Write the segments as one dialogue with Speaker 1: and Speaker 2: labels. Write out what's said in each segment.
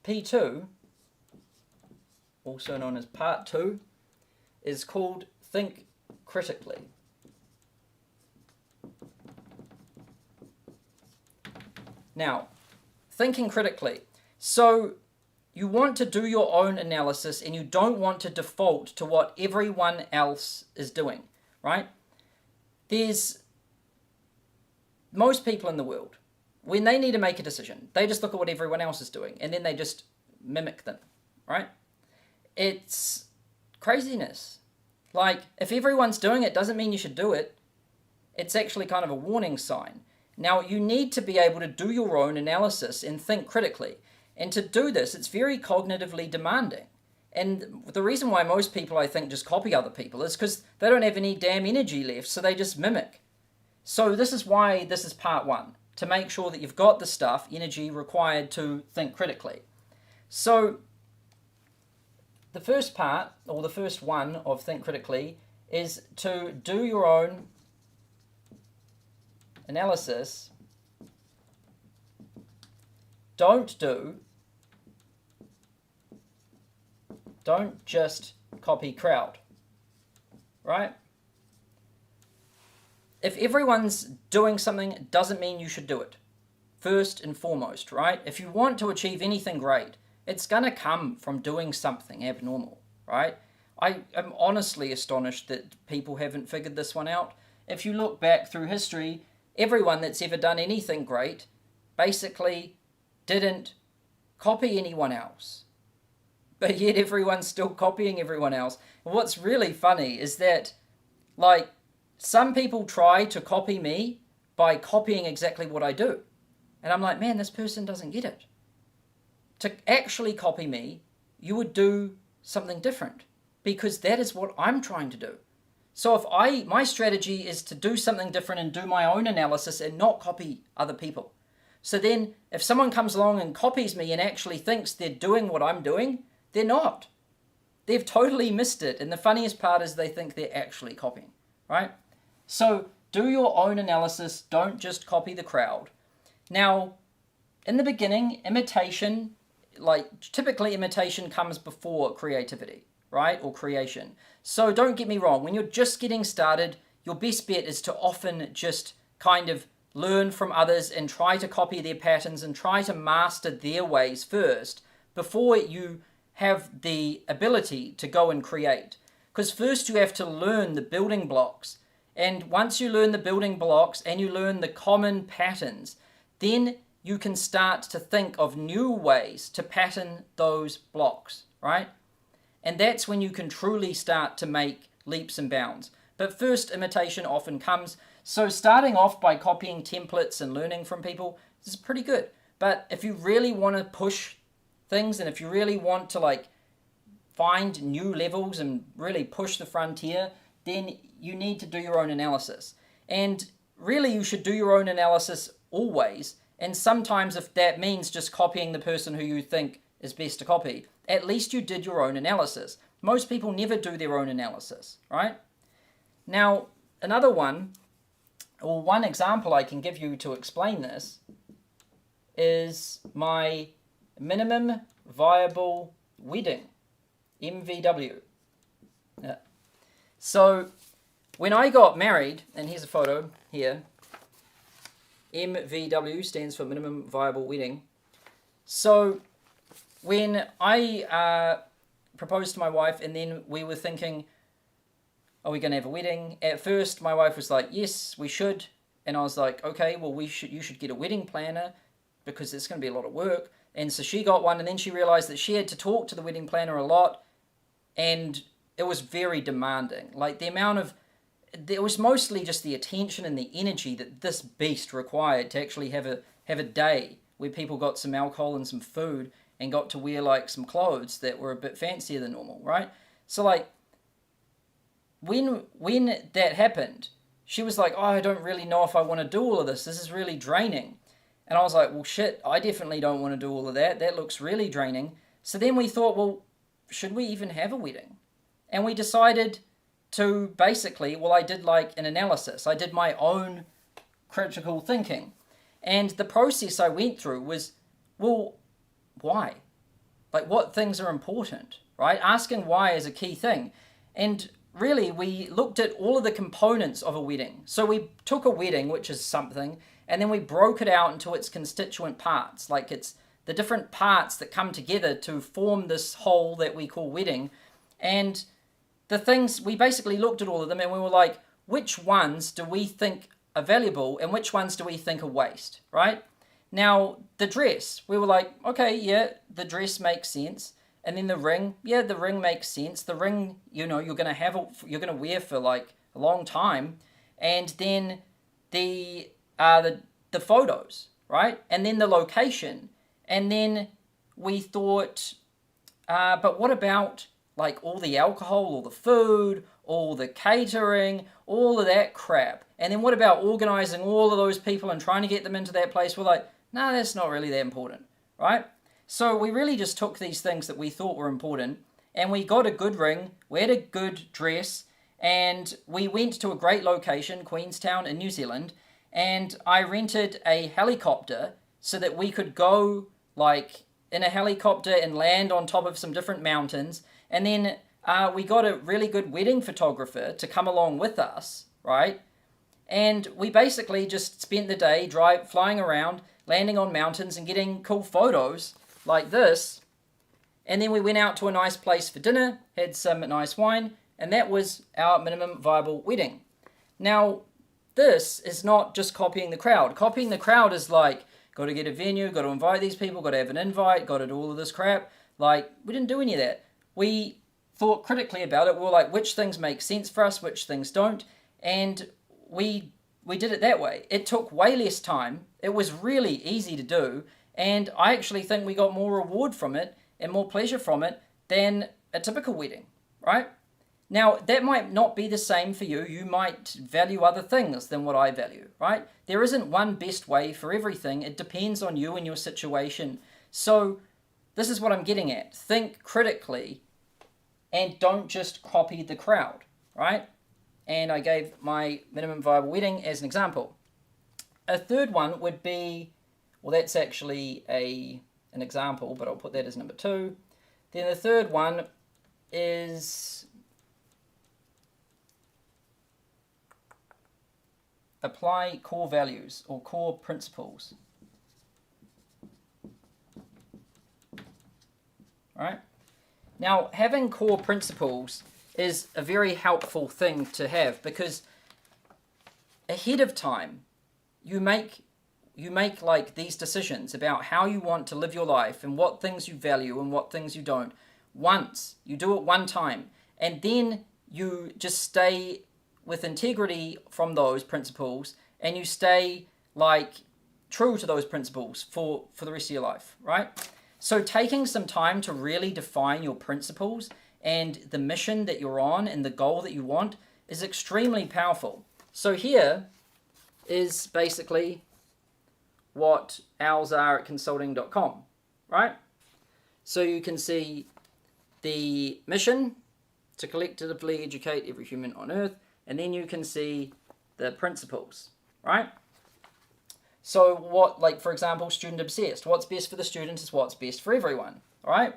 Speaker 1: P2, also known as part 2, is called think critically. Now, thinking critically. So you want to do your own analysis and you don't want to default to what everyone else is doing, right? There's most people in the world, when they need to make a decision, they just look at what everyone else is doing and then they just mimic them, right? It's craziness. Like, if everyone's doing it, doesn't mean you should do it. It's actually kind of a warning sign. Now, you need to be able to do your own analysis and think critically. And to do this, it's very cognitively demanding. And the reason why most people, I think, just copy other people is because they don't have any damn energy left, so they just mimic. So this is why this is part 1, to make sure that you've got the stuff, energy required to think critically. So the first part, or the first one of think critically, is to do your own analysis. Don't just copy crowd, right? If everyone's doing something, it doesn't mean you should do it. First and foremost, right? If you want to achieve anything great, it's going to come from doing something abnormal, right? I am honestly astonished that people haven't figured this one out. If you look back through history, everyone that's ever done anything great basically didn't copy anyone else. But yet everyone's still copying everyone else. And what's really funny is that, like, some people try to copy me by copying exactly what I do. And I'm like, man, this person doesn't get it. To actually copy me, you would do something different, because that is what I'm trying to do. So if my strategy is to do something different and do my own analysis and not copy other people. So then if someone comes along and copies me and actually thinks they're doing what I'm doing, they're not. They've totally missed it. And the funniest part is they think they're actually copying, right? So do your own analysis. Don't just copy the crowd. Now, in the beginning, imitation, typically imitation comes before creativity, right? Or creation. So don't get me wrong. When you're just getting started, your best bet is to often just kind of learn from others and try to copy their patterns and try to master their ways first before you have the ability to go and create. Because first you have to learn the building blocks. And once you learn the building blocks and you learn the common patterns, then you can start to think of new ways to pattern those blocks, right? And that's when you can truly start to make leaps and bounds. But first, imitation often comes. So starting off by copying templates and learning from people is pretty good. But if you really want to push things, and if you really want to find new levels and really push the frontier, then you need to do your own analysis. And really you should do your own analysis always. And sometimes if that means just copying the person who you think is best to copy, at least you did your own analysis. Most people never do their own analysis, right? Now, another one, or one example I can give you to explain this, is my minimum viable wedding, MVW. Yeah. So when I got married, and here's a photo here, MVW stands for minimum viable wedding. So when I proposed to my wife, and then we were thinking, are we going to have a wedding? At first, my wife was like, yes, we should. And I was like, okay, well, you should get a wedding planner because it's going to be a lot of work. And so she got one, and then she realized that she had to talk to the wedding planner a lot, and it was very demanding. Like, the amount of, it was mostly just the attention and the energy that this beast required to actually have a day where people got some alcohol and some food and got to wear some clothes that were a bit fancier than normal, right? So when that happened, she was like, oh, I don't really know if I want to do all of this. This is really draining. And I was like, well, shit, I definitely don't want to do all of that. That looks really draining. So then we thought, well, should we even have a wedding? And we decided to basically, I did an analysis. I did my own critical thinking. And the process I went through was, well, why? like what things are important, right? Asking why is a key thing. And really, we looked at all of the components of a wedding. So we took a wedding, which is something, and then we broke it out into its constituent parts. Like it's the different parts that come together to form this whole that we call wedding. And the things, we basically looked at all of them and we were like, which ones do we think are valuable and which ones do we think are waste, right? Now, the dress, we were like, okay, yeah, the dress makes sense. And then the ring, yeah, the ring makes sense. The ring, you're going to wear for like a long time. And then the photos, right? And then the location. And then we thought, but what about like all the alcohol, all the food, all the catering, all of that crap? And then what about organizing all of those people and trying to get them into that place? We're like, no, that's not really that important, right? So we really just took these things that we thought were important and we got a good ring, we had a good dress, and we went to a great location, Queenstown in New Zealand, and I rented a helicopter so that we could go like in a helicopter and land on top of some different mountains. And then we got a really good wedding photographer to come along with us, right? And we basically just spent the day flying around, landing on mountains and getting cool photos like this. And then we went out to a nice place for dinner, had some nice wine, and that was our minimum viable wedding. Now, this is not just copying the crowd. Copying the crowd is like, got to get a venue, got to invite these people, got to have an invite, got to do all of this crap. Like, we didn't do any of that. We thought critically about it. We were like, which things make sense for us, which things don't. And we did it that way. It took way less time. It was really easy to do. And I actually think we got more reward from it and more pleasure from it than a typical wedding, right? Now, that might not be the same for you. You might value other things than what I value, right? There isn't one best way for everything. It depends on you and your situation. So this is what I'm getting at. Think critically and don't just copy the crowd, right? And I gave my minimum viable wedding as an example. A third one would be, well, that's actually an example, but I'll put that as number 2. Then the third one is apply core values or core principles. All right? Now, having core principles is a very helpful thing to have because ahead of time, you make like these decisions about how you want to live your life and what things you value and what things you don't. Once, you do it one time, and then you just stay with integrity from those principles and you stay like true to those principles for the rest of your life, right? So taking some time to really define your principles and the mission that you're on and the goal that you want is extremely powerful. So here is basically what ours are at consulting.com, right? So you can see the mission to collectively educate every human on earth, and then you can see the principles, right? So what, like for example, student obsessed. What's best for the students is what's best for everyone, all right?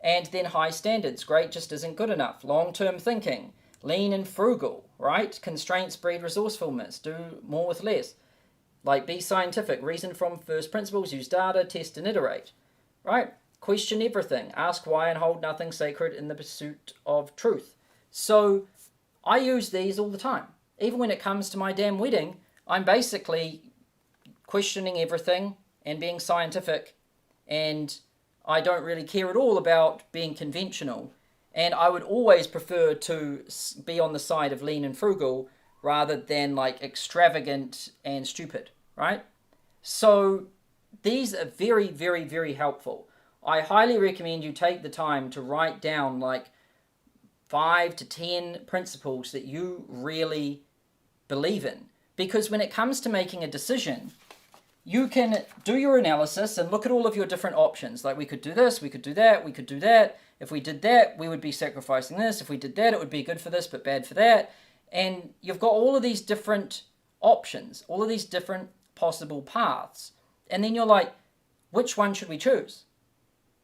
Speaker 1: And then high standards. Great just isn't good enough. Long-term thinking. Lean and frugal, right? Constraints breed resourcefulness. Do more with less. Like be scientific. Reason from first principles. Use data. Test and iterate, right? Question everything. Ask why and hold nothing sacred in the pursuit of truth. So I use these all the time. Even when it comes to my damn wedding, I'm basically questioning everything and being scientific, and I don't really care at all about being conventional. And I would always prefer to be on the side of lean and frugal rather than like extravagant and stupid, right? So these are very, very, very helpful. I highly recommend you take the time to write down like 5 to 10 principles that you really believe in. Because when it comes to making a decision, you can do your analysis and look at all of your different options. Like we could do this, we could do that, we could do that. If we did that, we would be sacrificing this. If we did that, it would be good for this, but bad for that. And you've got all of these different options, all of these different possible paths. And then you're like, which one should we choose?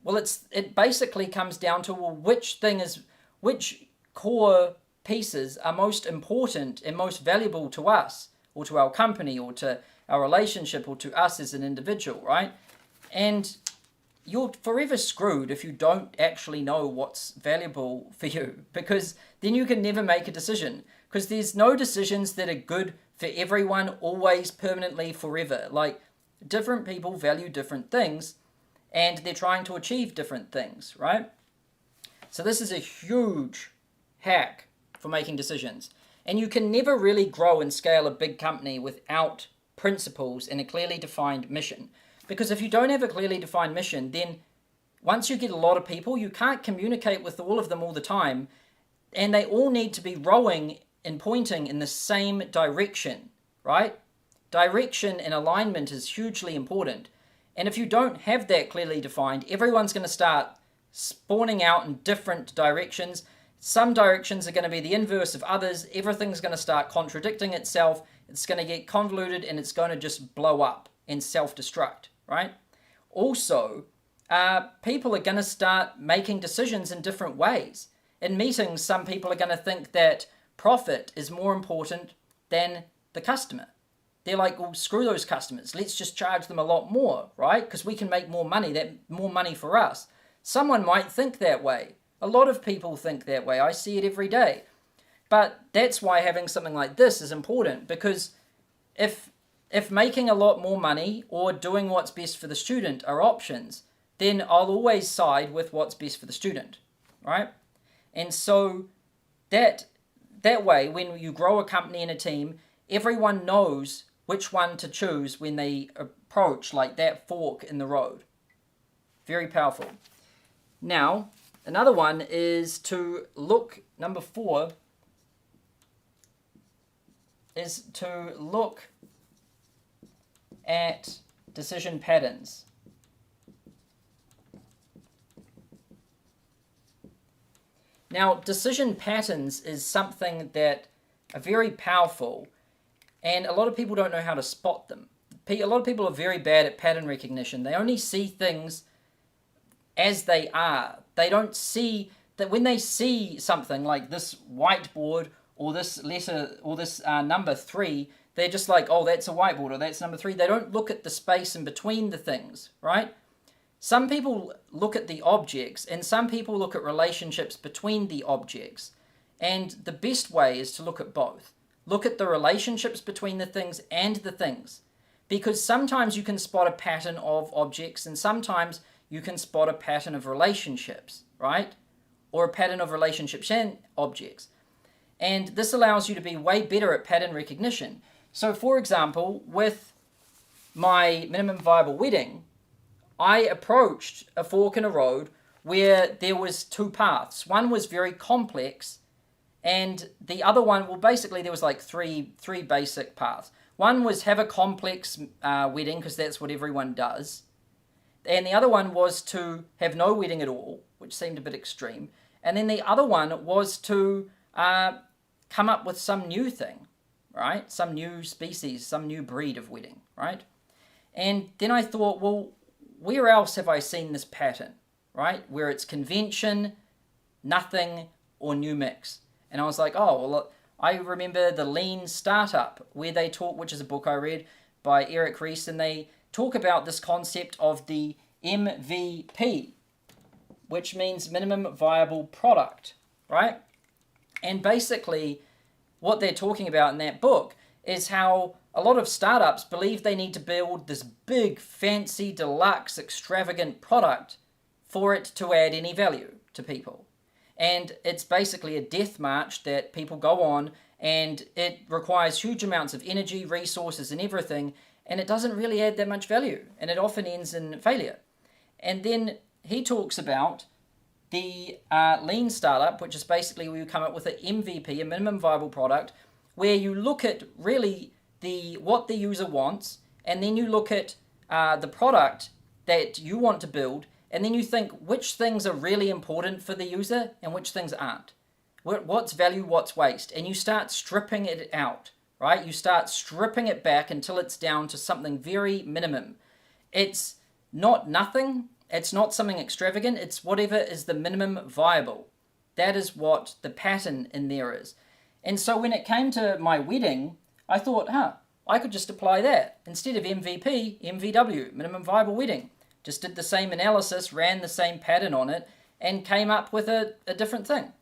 Speaker 1: Well, it basically comes down to, well, which core pieces are most important and most valuable to us, or to our company, or to our relationship, or to us as an individual, right? And you're forever screwed if you don't actually know what's valuable for you, because then you can never make a decision, because there's no decisions that are good for everyone always, permanently, forever. Like, different people value different things, and they're trying to achieve different things, right? So this is a huge hack for making decisions. And you can never really grow and scale a big company without principles and a clearly defined mission. Because if you don't have a clearly defined mission, then once you get a lot of people, you can't communicate with all of them all the time, and they all need to be rowing and pointing in the same direction, right? Direction and alignment is hugely important. And if you don't have that clearly defined, everyone's going to start spawning out in different directions. Some directions are going to be the inverse of others. Everything's going to start contradicting itself. It's going to get convoluted, and it's going to just blow up and self-destruct, right? Also, people are going to start making decisions in different ways. In meetings, some people are going to think that profit is more important than the customer. They're like, well, screw those customers. Let's just charge them a lot more, right? Because we can make more money, that more money for us. Someone might think that way. A lot of people think that way. I see it every day. But that's why having something like this is important, because if making a lot more money or doing what's best for the student are options, then I'll always side with what's best for the student, right? And so that way, when you grow a company and a team, everyone knows which one to choose when they approach like that fork in the road. Very powerful. Now, another one is to look, number 4, is to look at decision patterns. Now, decision patterns is something that are very powerful, and a lot of people don't know how to spot them. A lot of people are very bad at pattern recognition. They only see things as they are. They don't see that when they see something like this whiteboard or this letter or this number 3, they're just like, oh, that's a whiteboard or that's number 3. They don't look at the space in between the things, right? Some people look at the objects, and some people look at relationships between the objects. And the best way is to look at both. Look at the relationships between the things and the things. Because sometimes you can spot a pattern of objects, and sometimes you can spot a pattern of relationships, right? Or a pattern of relationships and objects. And this allows you to be way better at pattern recognition. So, for example, with my minimum viable wedding, I approached a fork in a road where there was 2 paths. One was very complex, and the other one, well, basically there was like three basic paths. One was have a complex wedding, because that's what everyone does. And the other one was to have no wedding at all, which seemed a bit extreme. And then the other one was to come up with some new thing, right? Some new species, some new breed of wedding, right? And then I thought, well, where else have I seen this pattern, right? Where it's convention, nothing, or new mix. And I was like, oh, well, I remember the Lean Startup, where they talk, which is a book I read by Eric Ries, and they talk about this concept of the MVP, which means minimum viable product, right? And basically, what they're talking about in that book is how a lot of startups believe they need to build this big, fancy, deluxe, extravagant product for it to add any value to people. And it's basically a death march that people go on, and it requires huge amounts of energy, resources, and everything, and it doesn't really add that much value, and it often ends in failure. And then he talks about the lean startup, which is basically where you come up with an MVP, a minimum viable product, where you look at really what the user wants, and then you look at the product that you want to build, and then you think which things are really important for the user and which things aren't. What's value, what's waste, and you start stripping it out, right? You start stripping it back until it's down to something very minimum. It's not nothing, It's not something extravagant. It's whatever is the minimum viable. That is what the pattern in there is. And so when it came to my wedding, I thought, I could just apply that. Instead of MVP, MVW, minimum viable wedding. Just did the same analysis, ran the same pattern on it, and came up with a different thing.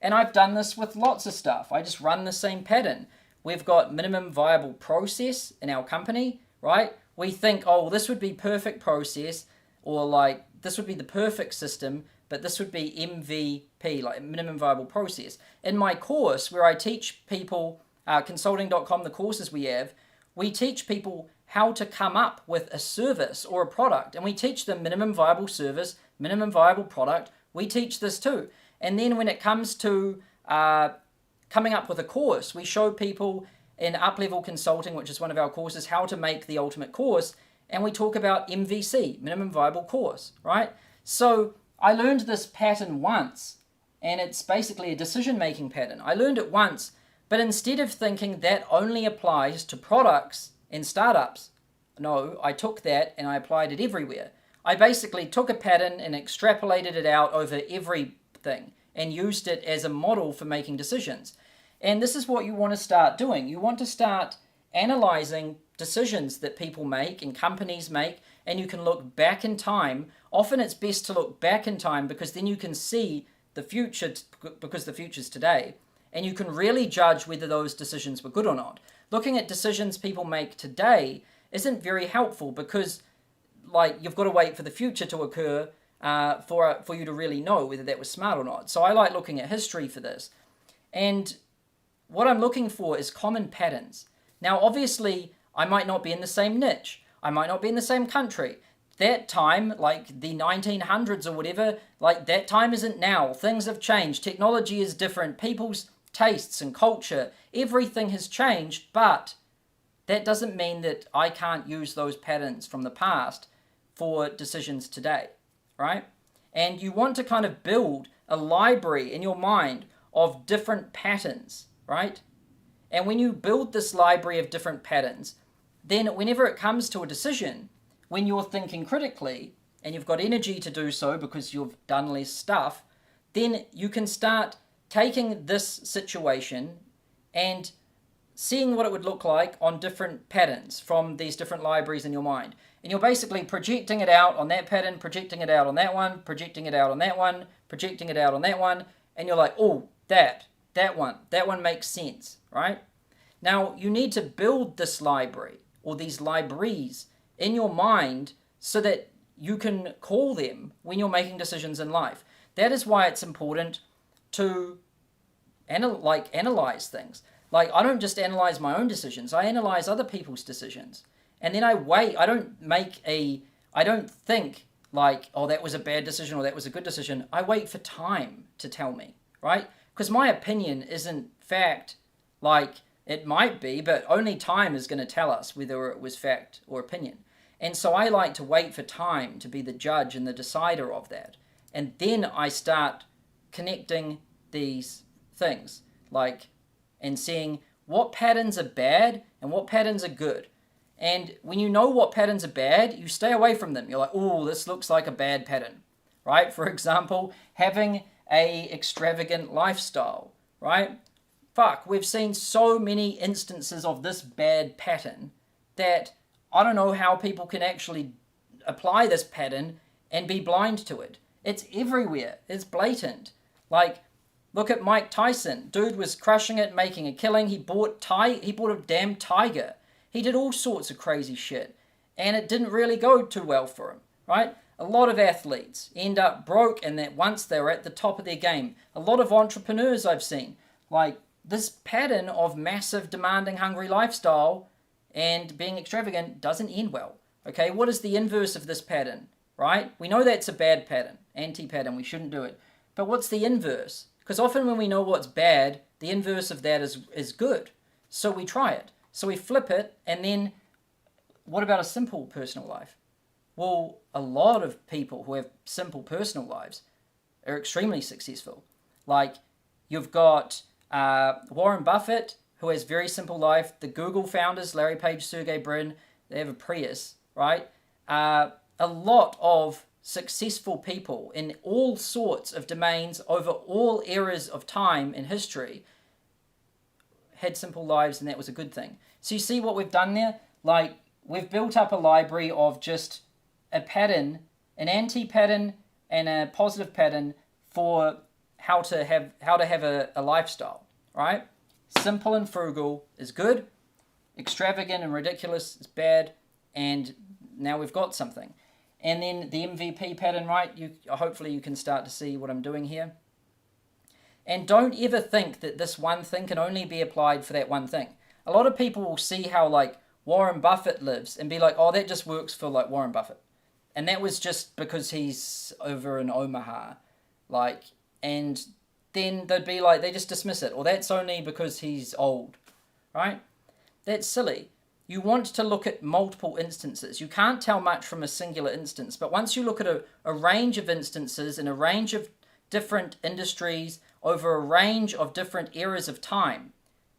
Speaker 1: And I've done this with lots of stuff. I just run the same pattern. We've got minimum viable process in our company, right? We think, oh, this would be perfect process, or like this would be the perfect system, but this would be MVP, like minimum viable process. In my course, where I teach people, consulting.com, the courses we have, we teach people how to come up with a service or a product. And we teach them minimum viable service, minimum viable product. We teach this too. And then when it comes to coming up with a course, we show people in up-level consulting, which is one of our courses, how to make the ultimate course. And we talk about MVC, minimum viable course, right? So I learned this pattern once, and it's basically a decision-making pattern. I learned it once, but instead of thinking that only applies to products and startups, no, I took that and I applied it everywhere. I basically took a pattern and extrapolated it out over everything and used it as a model for making decisions. And this is what you want to start doing. You want to start analyzing decisions that people make and companies make, and you can look back in time. Often it's best to look back in time because then you can see the future, because the future's today, and you can really judge whether those decisions were good or not. Looking at decisions people make today isn't very helpful because, like, you've got to wait for the future to occur for you to really know whether that was smart or not. So I like looking at history for this. And what I'm looking for is common patterns. Now, obviously, I might not be in the same niche. I might not be in the same country. That time, like the 1900s or whatever, like that time isn't now. Things have changed. Technology is different. People's tastes and culture, everything has changed, but that doesn't mean that I can't use those patterns from the past for decisions today, right? And you want to kind of build a library in your mind of different patterns, right? And when you build this library of different patterns, then whenever it comes to a decision, when you're thinking critically, and you've got energy to do so because you've done less stuff, then you can start taking this situation and seeing what it would look like on different patterns from these different libraries in your mind. And you're basically projecting it out on that pattern, projecting it out on that one, projecting it out on that one, projecting it out on that one, and you're like, oh, that one makes sense, right? Now, you need to build this library or these libraries in your mind so that you can call them when you're making decisions in life. That is why it's important to analyze things. Like, I don't just analyze my own decisions, I analyze other people's decisions. And then I wait. I don't think like, oh, that was a bad decision or that was a good decision. I wait for time to tell me, right? Because my opinion isn't fact. Like, it might be, but only time is going to tell us whether it was fact or opinion. And so I like to wait for time to be the judge and the decider of that. And then I start connecting these things, like, and seeing what patterns are bad and what patterns are good. And when you know what patterns are bad, you stay away from them. You're like, oh, this looks like a bad pattern, right? For example, having a extravagant lifestyle, right? Fuck, we've seen so many instances of this bad pattern that I don't know how people can actually apply this pattern and be blind to it. It's everywhere. It's blatant. Like, look at Mike Tyson. Dude was crushing it, making a killing. He bought a damn tiger. He did all sorts of crazy shit. And it didn't really go too well for him, right? A lot of athletes end up broke and that once they were at the top of their game. A lot of entrepreneurs I've seen. Like, this pattern of massive, demanding, hungry lifestyle and being extravagant doesn't end well. Okay, what is the inverse of this pattern, right? We know that's a bad pattern, anti-pattern, we shouldn't do it. But what's the inverse? Because often when we know what's bad, the inverse of that is good. So we try it. So we flip it, and then what about a simple personal life? Well, a lot of people who have simple personal lives are extremely successful. Like, you've got Warren Buffett, who has very simple life. The Google founders, Larry Page, Sergey Brin, they have a Prius, right? A lot of successful people in all sorts of domains over all eras of time in history had simple lives, and that was a good thing. So you see what we've done there? Like, we've built up a library of just a pattern, an anti-pattern and a positive pattern for how to have a lifestyle, right? Simple and frugal is good, extravagant and ridiculous is bad, and now we've got something. And then the MVP pattern, right? Hopefully you can start to see what I'm doing here. And don't ever think that this one thing can only be applied for that one thing. A lot of people will see how like Warren Buffett lives and be like, oh, that just works for like Warren Buffett. And that was just because he's over in Omaha. Like, and then they'd be like, they just dismiss it. Or that's only because he's old, right? That's silly. You want to look at multiple instances. You can't tell much from a singular instance, but once you look at a range of instances in a range of different industries over a range of different eras of time,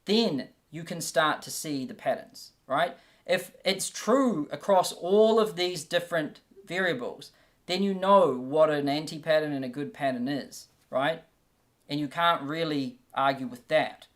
Speaker 1: then you can start to see the patterns, right? If it's true across all of these different variables, then you know what an anti-pattern and a good pattern is, right? And you can't really argue with that.